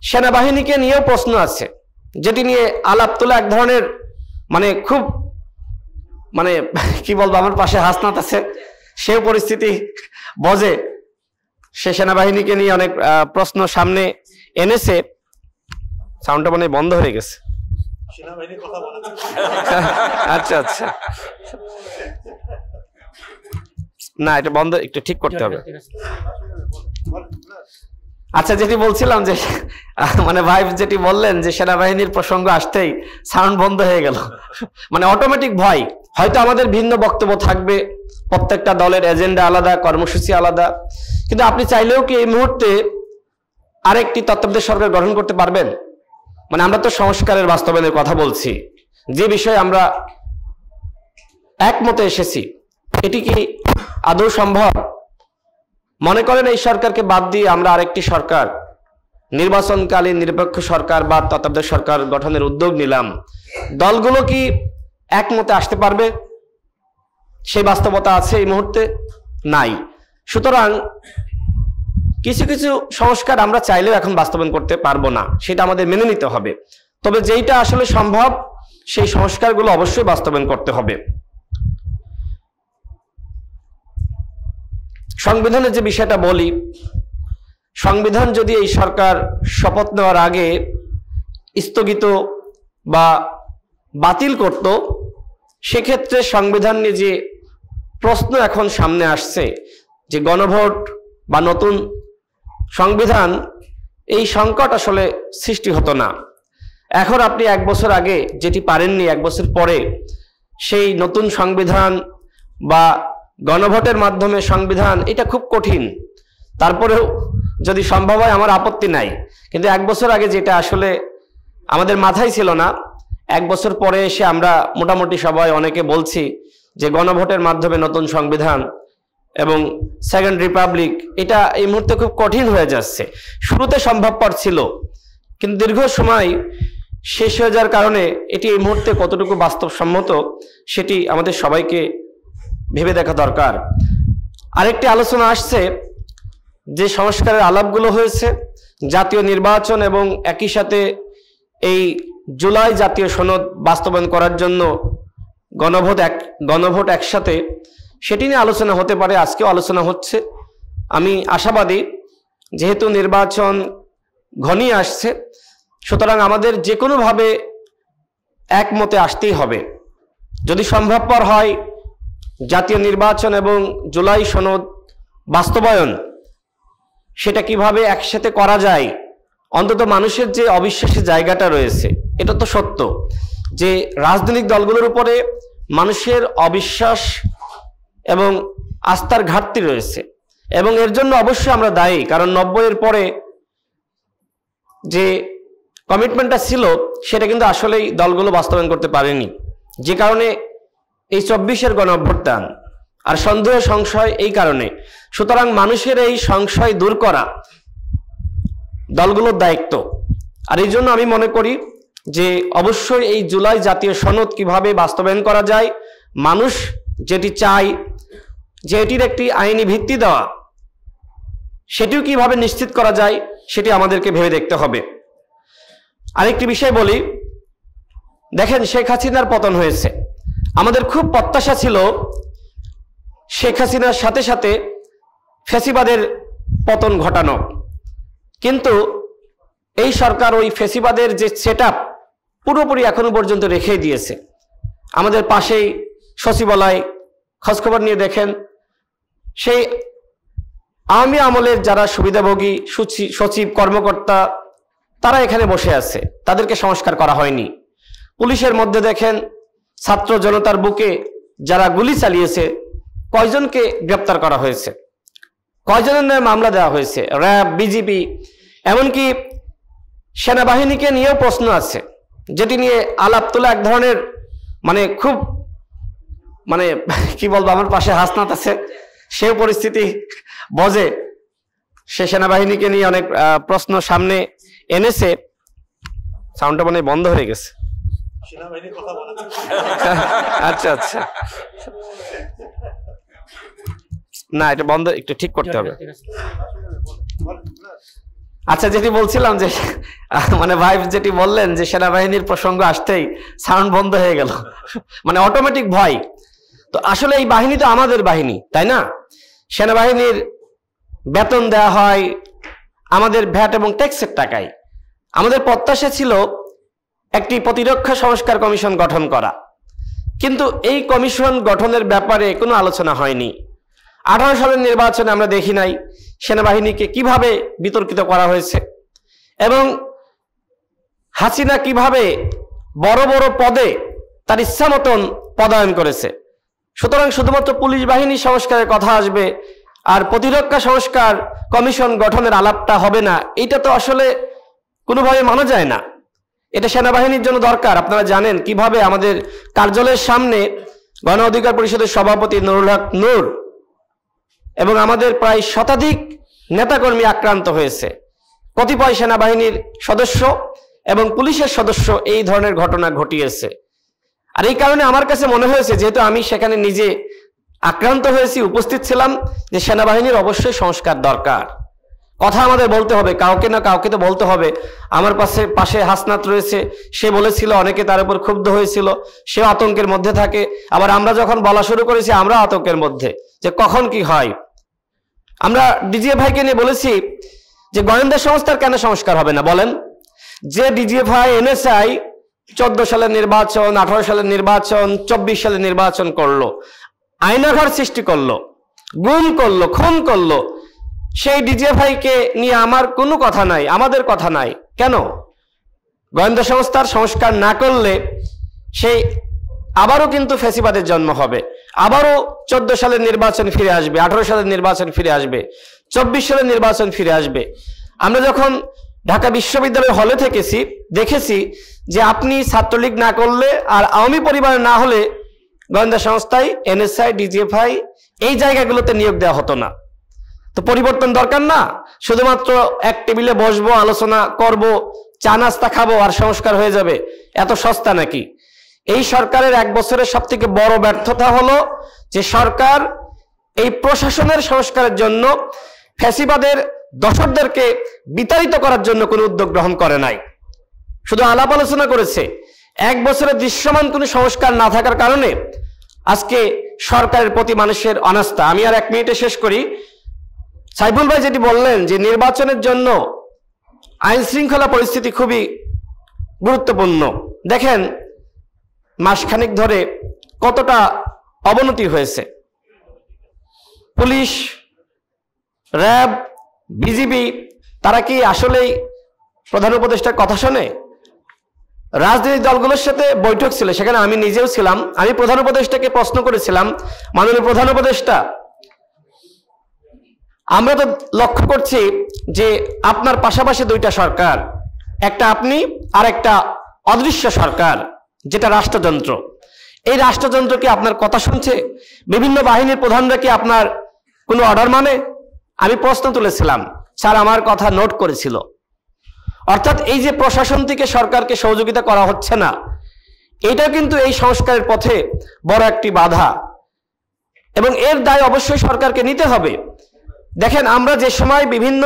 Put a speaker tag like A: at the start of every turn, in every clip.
A: সেনাবাহিনীকে নিয়েও প্রশ্ন আছে, যেটি নিয়ে আলাপ তোলা এক ধরনের খুব কি বলবো, আমার পাশে হাসনাত আছে, সেও পরিস্থিতি বজে সে সেনাবাহিনীকে নিয়ে অনেক প্রশ্ন সামনে এনেছে। সাউন্ডটা বন্ধ হয়ে গেছে। আচ্ছা আচ্ছা, না এটা বন্ধ, একটু ঠিক করতে হবে। আচ্ছা, যেটি বলছিলাম যে ভাই যেটি বললেন যে সেনাবাহিনীর প্রসঙ্গ আসতেই সাউন্ড বন্ধ হয়ে গেল, অটোমেটিক ভয়। হয়তো আমাদের ভিন্ন বক্তব্য থাকবে, প্রত্যেকটা দলের এজেন্ডা আলাদা, কর্মসূচি আলাদা, কিন্তু আপনি চাইলেও কি এই মুহূর্তে আরেকটি তত্ত্বাবধায়ক সরকার গঠন করতে পারবেন? আমরা তো সংস্কারের বাস্তবায়নের কথা বলছি, যে বিষয়ে আমরা একমতে এসেছি, এটি কি আদৌ সম্ভব? মনে করেন এই সরকারকে বাদ দিয়ে আমরা আরেকটি সরকার, নির্বাচনকালীন নিরপেক্ষ সরকার বা তত্ত্বাবধায়ক সরকার গঠনের উদ্যোগ নিলাম, দলগুলো কি একমতে আসতে পারবে? সেই বাস্তবতা আছে এই মুহূর্তে? নাই। সুতরাং কিছু কিছু সংস্কার আমরা চাইলেও এখন বাস্তবায়ন করতে পারবো না, সেটা আমাদের মেনে নিতে হবে। তবে যেইটা আসলে সম্ভব সেই সংস্কারগুলো অবশ্যই বাস্তবায়ন করতে হবে। সংবিধানের যে বিষয়টা বলি, সংবিধান যদি এই সরকার শপথ নেওয়ার আগে স্থগিত বা বাতিল করত, সেক্ষেত্রে সংবিধান নিয়ে যে প্রশ্ন এখন সামনে আসছে যে গণভোট বা নতুন সংবিধান, এই সংকট আসলে সৃষ্টি হতো না। এখন আপনি এক বছর আগে যেটি পারেননি, এক বছর পরে সেই নতুন সংবিধান বা গণভোটের মাধ্যমে সংবিধান, এটা খুব কঠিন। তারপরেও যদি সম্ভব হয় আমার আপত্তি নাই, কিন্তু এক বছর আগে যেটা আসলে আমাদের মাথায় ছিল না, এক বছর পরে এসে আমরা মোটামুটি সবাই অনেকে বলছি যে গণভোটের মাধ্যমে নতুন সংবিধান এবং সেকেন্ড রিপাবলিক, এটা এই মুহূর্তে খুব কঠিন হয়ে যাচ্ছে। শুরুতে সম্ভবপর ছিল, কিন্তু দীর্ঘ সময় শেষ হয়ে যাওয়ার কারণে এটি এই মুহূর্তে কতটুকু বাস্তবসম্মত সেটি আমাদের সবাইকে ভেবে দেখা দরকার। আরেকটি আলোচনা আসছে যে সংস্কারের আলাপগুলো হয়েছে, জাতীয় নির্বাচন এবং একই সাথে এই জুলাই জাতীয় সনদ বাস্তবায়ন করার জন্য গণভোট একসাথে, সেটি নিয়ে আলোচনা হতে পারে। আজকেও আলোচনা হচ্ছে। আমি আশাবাদী, যেহেতু নির্বাচন ঘনিয়ে আসছে, সুতরাং আমাদের যে কোনোভাবে একমতে আসতেই হবে। যদি সম্ভবপর হয় জাতীয় নির্বাচন এবং জুলাই সনদ বাস্তবায়ন, সেটা কিভাবে একসাথে করা যায়, অন্তত মানুষের যে অবিশ্বাসী জায়গাটা রয়েছে, এটা তো সত্য যে রাজনৈতিক দলগুলোর উপরে মানুষের অবিশ্বাস এবং আস্থার ঘাটতি রয়েছে, এবং এর জন্য অবশ্যই আমরা দায়ী। কারণ 90-এর পরে যে কমিটমেন্টটা ছিল সেটা কিন্তু আসলেই দলগুলো বাস্তবায়ন করতে পারেনি, যে কারণে এই 24-এর গণঅভ্যুত্থান আর সন্দেহ সংশয় এই কারণে। সুতরাং মানুষের এই সংশয় দূর করা দলগুলোর দায়িত্ব। আর এই জন্য আমি মনে করি যে অবশ্যই এই জুলাই জাতীয় সনদ কিভাবে বাস্তবায়ন করা যায়, মানুষ যেটি চায় যে এটির একটি আইনি ভিত্তি দেওয়া, সেটিও কিভাবে নিশ্চিত করা যায় সেটি আমাদেরকে ভেবে দেখতে হবে। আরেকটি বিষয় বলি, দেখেন শেখ হাসিনার পতন হয়েছে, আমাদের খুব প্রত্যাশা ছিল শেখ হাসিনার সাথে সাথে ফ্যাসিবাদের পতন ঘটানো, কিন্তু এই সরকার ওই ফ্যাসিবাদের যে সেটআপ পুরোপুরি এখনো পর্যন্ত রেখে দিয়েছে। আমাদের পাশেই সচিবালয়, খোঁজখবর নিয়ে দেখেন, সেই আওয়ামী আমলের যারা সুবিধাভোগী সচিব কর্মকর্তা তারা এখানে বসে আছে, তাদেরকে সংস্কার করা হয়নি। পুলিশের মধ্যে দেখেন ছাত্র জনতার বুকে যারা গুলি চালিয়েছে, কয়জনকে গ্রেপ্তার করা হয়েছে, কয়জনের নামে মামলা দেওয়া হয়েছে, র্যাব, বিজিবি, এমনকি সেনাবাহিনীকে নিয়েও প্রশ্ন আছে, যেটি নিয়ে আলাপ তোলা এক ধরনের খুব কি বলবো, আমার পাশে হাসনাত আছে, সেও পরিস্থিতি বজে সে সেনাবাহিনীকে নিয়ে অনেক প্রশ্ন সামনে এনেছে। সাউন্ডটা বন্ধ হয়ে গেছে। আচ্ছা আচ্ছা, না এটা বন্ধ, একটু ঠিক করতে হবে। আচ্ছা, যেটি বলছিলাম যে মানে ভাই যেটি বললেন যে সেনাবাহিনীর প্রসঙ্গ আসতেই সাউন্ড বন্ধ হয়ে গেল, মানে অটোমেটিক ভয়। তো আসলে এই বাহিনী তো আমাদের বাহিনী, তাই না? সেনাবাহিনীর বেতন দেওয়া হয় আমাদের ভ্যাট এবং ট্যাক্সের টাকায়। আমাদের প্রত্যাশা ছিল একটি প্রতিরক্ষা সংস্কার কমিশন গঠন করা, কিন্তু এই কমিশন গঠনের ব্যাপারে কোনো আলোচনা হয়নি। 18 সালের নির্বাচনে আমরা দেখি নাই সেনাবাহিনীকে কিভাবে বিতর্কিত করা হয়েছে এবং হাসিনা কিভাবে বড় বড় পদে তার ইচ্ছা মতন পদায়ন করেছে। সুতরাং শুধুমাত্র পুলিশ বাহিনী সংস্কারের কথা আসবে আর প্রতিরক্ষা সংস্কার কমিশন গঠনের আলাপটা হবে না, এটা তো আসলে কোনোভাবে মানা যায় না। এটা সেনাবাহিনীর জন্য দরকার। আপনারা জানেন কিভাবে আমাদের কার্যালয়ের সামনে গণ অধিকার পরিষদের সভাপতি নুরুল হক নূর এবং আমাদের প্রায় শতাধিক নেতাকর্মী আক্রান্ত হয়েছে। কতিপয় সেনাবাহিনীর সদস্য এবং পুলিশের সদস্য এই ধরনের ঘটনা ঘটিয়েছে। আর এই কারণে আমার কাছে মনে হয়েছে, যেহেতু আমি সেখানে নিজে আক্রান্ত হয়েছি, উপস্থিত ছিলাম, যে সেনাবাহিনীর অবশ্যই সংস্কার দরকার। কথা আমাদের বলতে হবে, কাউকে না কাউকে তো বলতে হবে। আমার পাশে হাসনাত রয়েছে, সে বলেছিল, অনেকে তার উপর ক্ষুব্ধ হয়েছিল, সে আতঙ্কের মধ্যে থাকে। আবার আমরা যখন বলা শুরু করেছি, আমরা আতঙ্কের মধ্যে, যে কখন কি হয়। আমরা ডিজিএফআইকে নিয়ে বলেছি যে গোয়েন্দা সংস্থার কেন সংস্কার হবে না বলেন? যে ডিজিএফআই এনএসআই 14 সালের নির্বাচন, 18 সালের নির্বাচন, 24 সালের নির্বাচন করলো, আয়নাঘর সৃষ্টি করলো, গুম করলো, খুন করলো, সেই ডিজিএফআইকে নিয়ে আমার কোনো কথা নাই, আমাদের কথা নাই। কেন? গোয়েন্দা সংস্থার সংস্কার না করলে সেই আবারও কিন্তু ফ্যাসিবাদের জন্ম হবে, আবারও 14 সালের নির্বাচন ফিরে আসবে, 18 সালের নির্বাচন ফিরে আসবে, 24 সালের নির্বাচন ফিরে আসবে। আমরা যখন ঢাকা বিশ্ববিদ্যালয়ের হলে থেকেছি, দেখেছি যে আপনি ছাত্রলীগ না করলে আর আওয়ামী পরিবার না হলে গোয়েন্দা সংস্থায় এনএসআই, ডিজিএফআই এই জায়গাগুলোতে নিয়োগ দেওয়া হতো না। তো পরিবর্তন দরকার না? শুধুমাত্র এক টেবিলে বসবো, আলোচনা করব, চা নাস্তা খাবো আর সংস্কার হয়ে যাবে? এত সস্তা নাকি? এই সরকারের 1 বছরের সব থেকে বড় ব্যর্থতা হলো যে সরকার এই প্রশাসনের সংস্কারের জন্য ফ্যাসিবাদের দশকদেরকে বিতাড়িত করার জন্য কোনো উদ্যোগ গ্রহণ করে নাই, শুধু আলাপ আলোচনা করেছে। 1 বছরে দৃশ্যমান কোনো সংস্কার না থাকার কারণে আজকে সরকারের প্রতি মানুষের অনাস্থা। আমি আর 1 মিনিটে শেষ করি। সাইফুল ভাই যেটি বললেন যে নির্বাচনের জন্য আইন শৃঙ্খলা পরিস্থিতি খুবই গুরুত্বপূর্ণ। দেখেন মাসখানেক ধরে কতটা অবনতি হয়েছে। পুলিশ, র্যাব, বিজিবি তারা কি আসলেই প্রধান উপদেষ্টার কথা শোনে? রাজনৈতিক দলগুলোর সাথে বৈঠক ছিল, সেখানে আমি নিজেও ছিলাম। আমি প্রধান উপদেষ্টাকে প্রশ্ন করেছিলাম, মাননীয় প্রধান উপদেষ্টা, আমরা তো লক্ষ্য করছি যে আপনার পাশাপাশি 2টা সরকার, একটা আপনি আর একটা অদৃশ্য সরকার যেটা রাষ্ট্রযন্ত্র। এই রাষ্ট্রযন্ত্র কি আপনার কথা শুনছে? বিভিন্ন বাহিনীর প্রধানরা কি আপনার কোনো অর্ডার মানে? আমি প্রশ্ন তুলেছিলাম, স্যার আমার কথা নোট করেছিল। অর্থাৎ এই যে প্রশাসন থেকে সরকারকে সহযোগিতা করা হচ্ছে না, এটা কিন্তু এই সংস্কারের পথে বড় একটি বাধা এবং এর দায় অবশ্যই সরকারকে নিতে হবে। দেখেন আমরা যে সময় বিভিন্ন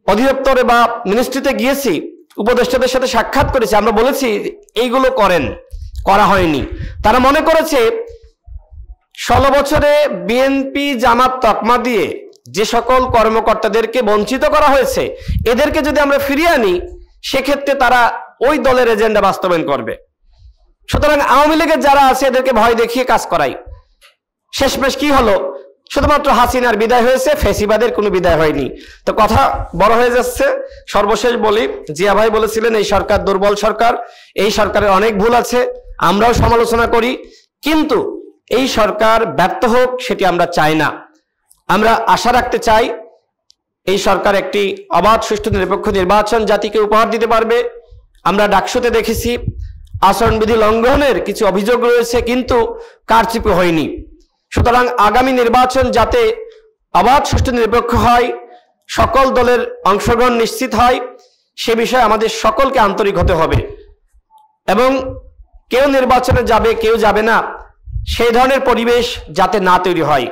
A: অধিদপ্তরে বা মিনিস্ট্রিতে গিয়েছি, উপদেষ্টাদের সাথে সাক্ষাৎ করেছি, আমরা বলেছি এইগুলো করেন, করা হয়নি। তারা মনে করেছে 16 বছরে বিএনপি জামাত তকমা দিয়ে যে সকল কর্মকর্তাদেরকে বঞ্চিত করা হয়েছে, এদেরকে যদি আমরা ফিরিয়ে আনি সেক্ষেত্রে তারা ওই দলের এজেন্ডা বাস্তবায়ন করবে। সুতরাং আওয়ামী লীগের যারা আছে এদেরকে ভয় দেখিয়ে কাজ করাই। শেষমেশ কি হলো? শুধুমাত্র হাসিনার বিদায় হয়েছে, ফ্যাসিবাদের কোনো বিদায় হয়নি। তো কথা বড় হয়ে যাচ্ছে। সর্বশেষ বলি, জিয়া ভাই বলেছিলেন এই সরকার দুর্বল সরকার, এই সরকারের অনেক ভুল আছে, আমরাও সমালোচনা করি, কিন্তু এই সরকার ব্যর্থ হোক সেটি আমরা চাই না। আমরা আশা রাখতে চাই এই সরকার একটি অবাধ, সুষ্ঠু, নিরপেক্ষ নির্বাচন জাতিকে উপহার দিতে পারবে। আমরা ডাকসুতে দেখেছি আচরণবিধি লঙ্ঘনের কিছু অভিযোগ রয়েছে, কিন্তু কারচুপি হয়নি। সুতরাং আগামী নির্বাচন যাতে অবাধ, সুষ্ঠু, নিরপেক্ষ হয়, সকল দলের অংশগ্রহণ নিশ্চিত হয়, সে বিষয়ে আমাদের সকলকে আন্তরিক হতে হবে এবং কেউ নির্বাচনে যাবে কেউ যাবে না সেই ধরনের পরিবেশ যাতে না তৈরি হয়।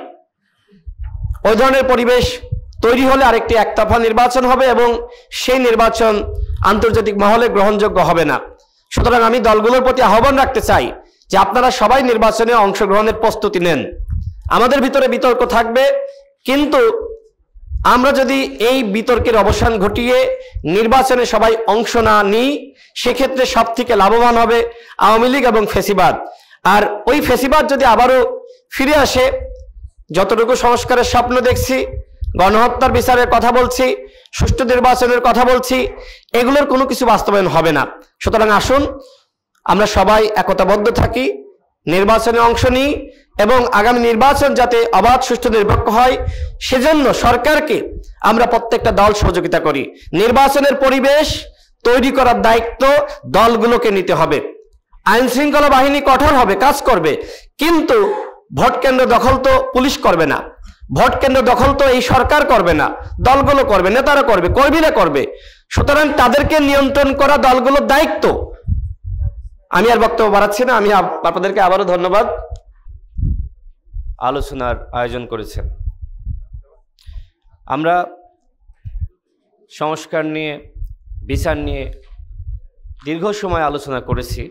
A: ওই ধরনের পরিবেশ তৈরি হলে আরেকটি একতরফা নির্বাচন হবে এবং সেই নির্বাচন আন্তর্জাতিক মহলে গ্রহণযোগ্য হবে না। সুতরাং আমি দলগুলোর প্রতি আহ্বান রাখতে চাই যে আপনারা সবাই নির্বাচনে অংশগ্রহণের প্রস্তুতি নেন। আমাদের ভিতরে বিতর্ক থাকবে, কিন্তু আমরা যদি এই বিতর্কের অবসান ঘটিয়ে নির্বাচনে সবাই অংশ না নিই, সেক্ষেত্রে সব থেকে লাভবান হবে আওয়ামী লীগ এবং ফ্যাসিবাদ। আর ওই ফ্যাসিবাদ যদি আবারও ফিরে আসে, যতটুকু সংস্কারের স্বপ্ন দেখছি, গণহত্যার বিচারের কথা বলছি, সুষ্ঠু নির্বাচনের কথা বলছি, এগুলোর কোনো কিছু বাস্তবায়ন হবে না। সুতরাং আসুন আমরা সবাই একতাবদ্ধ থাকি, নির্বাচনে অংশ নিই এবং আগামী নির্বাচন যাতে অবাধ, সুষ্ঠু, নিরপেক্ষ হয় সেজন্য সরকারকে আমরা প্রত্যেকটা দল সহযোগিতা করি। নির্বাচনের পরিবেশ তৈরি করার দায়িত্ব দলগুলোকে নিতে হবে। আইন শৃঙ্খলা বাহিনী কঠোর হবে, কাজ করবে, কিন্তু ভোট কেন্দ্র দখল তো পুলিশ করবে না, ভোট কেন্দ্র দখল তো এই সরকার করবে না, দলগুলো করবে, নেতারা করবে, কর্মীরা করবে। সুতরাং তাদেরকে নিয়ন্ত্রণ করা দলগুলোর দায়িত্ব। আমি আর বক্তব্য বাড়াচ্ছি না, আমি আপনাদেরকে আবারও ধন্যবাদ। আলোচনার আয়োজন করেছেন। আমরা সংস্কার নিয়ে, বিচার নিয়ে দীর্ঘ সময় আলোচনা করেছি।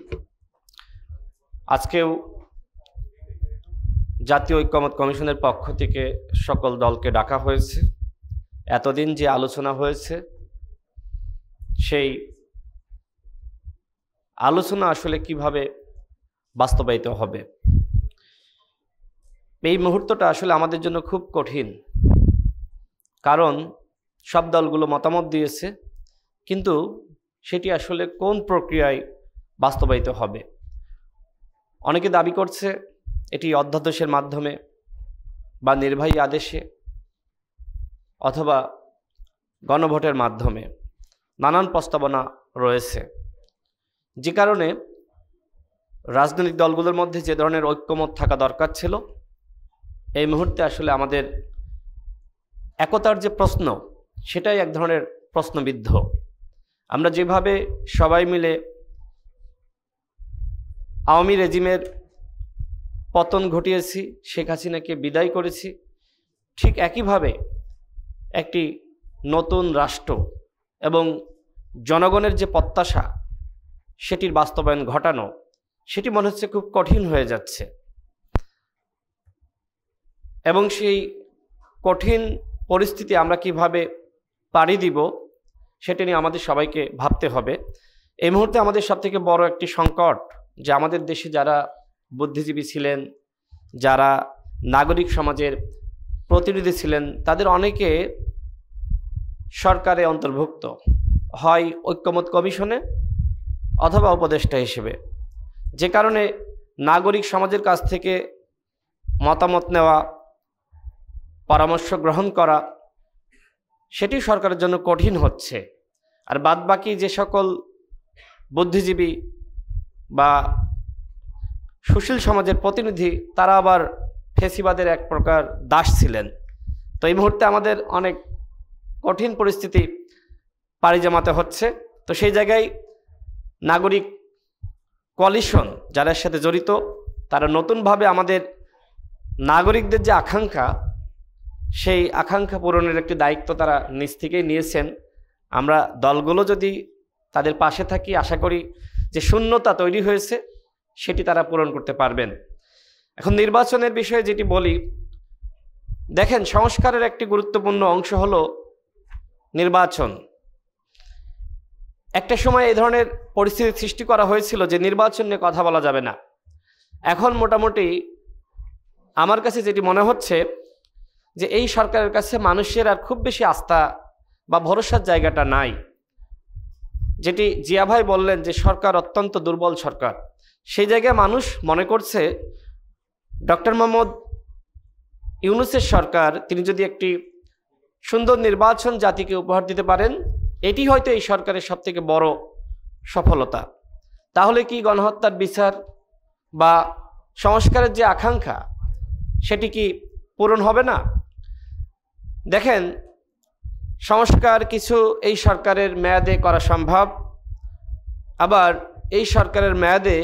A: আজকেও জাতীয় ঐক্যমত কমিশনের পক্ষ থেকে সকল দলকে ডাকা হয়েছে। এতদিন যে আলোচনা হয়েছে, সেই আলোচনা আসলে কিভাবে বাস্তবায়িত হবে, এই মুহূর্তটা আসলে আমাদের জন্য খুব কঠিন। কারণ সব দলগুলো মতামত দিয়েছে, কিন্তু সেটি আসলে কোন প্রক্রিয়ায় বাস্তবায়িত হবে। অনেকে দাবি করছে এটি অধ্যাদেশের মাধ্যমে বা নির্বাহী আদেশে অথবা গণভোটের মাধ্যমে। নানান প্রস্তাবনা রয়েছে, যে কারণে রাজনৈতিক দলগুলোর মধ্যে যে ধরনের ঐক্যমত থাকা দরকার ছিল, এই মুহূর্তে আসলে আমাদের একতার যে প্রশ্ন, সেটাই এক ধরনের প্রশ্নবিদ্ধ। আমরা যেভাবে সবাই মিলে আওয়ামী রেজিমের পতন ঘটিয়েছি, শেখ হাসিনাকে বিদায় করেছি, ঠিক একইভাবে একটি নতুন রাষ্ট্র এবং জনগণের যে প্রত্যাশা, সেটির বাস্তবায়ন ঘটানো, সেটি মনে হচ্ছে খুব কঠিন হয়ে যাচ্ছে। এবং সেই কঠিন পরিস্থিতি আমরা কিভাবে পাড়ি দিব, সেটা নিয়ে আমাদের সবাইকে ভাবতে হবে। এই মুহূর্তে আমাদের সবথেকে বড় একটি সংকট যে আমাদের দেশে যারা বুদ্ধিজীবী ছিলেন, যারা নাগরিক সমাজের প্রতিনিধি ছিলেন, তাদের অনেকে সরকারে অন্তর্ভুক্ত, হয় ঐক্যমত কমিশনে অথবা উপদেষ্টা হিসেবে, যে কারণে নাগরিক সমাজের কাছ থেকে মতামত নেওয়া, পরামর্শ গ্রহণ করা, সেটি সরকারের জন্য কঠিন হচ্ছে। আর বাদবাকি যে সকল বুদ্ধিজীবী বা সুশীল সমাজের প্রতিনিধি, তারা আবার ফ্যাসিবাদের এক প্রকার দাস ছিলেন। তো এই মুহূর্তে আমাদের অনেক কঠিন পরিস্থিতি পাড়ি জমাতে হচ্ছে। তো সেই জায়গায় নাগরিক কোয়ালিশন যারা এর সাথে জড়িত, তারা নতুনভাবে আমাদের নাগরিকদের যে আকাঙ্ক্ষা, সেই আকাঙ্ক্ষা পূরণের একটি দায়িত্ব তারা নিজ থেকেই নিয়েছেন। আমরা দলগুলো যদি তাদের পাশে থাকি, আশা করি যে শূন্যতা তৈরি হয়েছে সেটি তারা পূরণ করতে পারবেন। এখন নির্বাচনের বিষয়ে যেটি বলি, দেখেন সংস্কারের একটি গুরুত্বপূর্ণ অংশ হলো নির্বাচন। একটা সময় এই ধরনের পরিস্থিতি সৃষ্টি করা হয়েছিল যে নির্বাচন নিয়ে কথা বলা যাবে না। এখন মোটামুটি আমার কাছে যেটি মনে হচ্ছে যে এই সরকারের কাছে মানুষের আর খুব বেশি আস্থা বা ভরসার জায়গাটা নাই। যেটি জিয়া ভাই বললেন যে সরকার অত্যন্ত দুর্বল সরকার, সেই জায়গায় মানুষ মনে করছে ডক্টর মোহাম্মদ ইউনূসের সরকার, তিনি যদি একটি সুন্দর নির্বাচন জাতিকে উপহার দিতে পারেন, এটি হয়তো এই সরকারের সবথেকে বড় সফলতা। তাহলে কি গণহত্যার বিচার বা সংস্কারের যে আকাঙ্ক্ষা, সেটি কি পূরণ হবে না? দেখেন, সংস্কার কিছু এই সরকারের মেয়াদে করা সম্ভব, আবার এই সরকারের মেয়াদে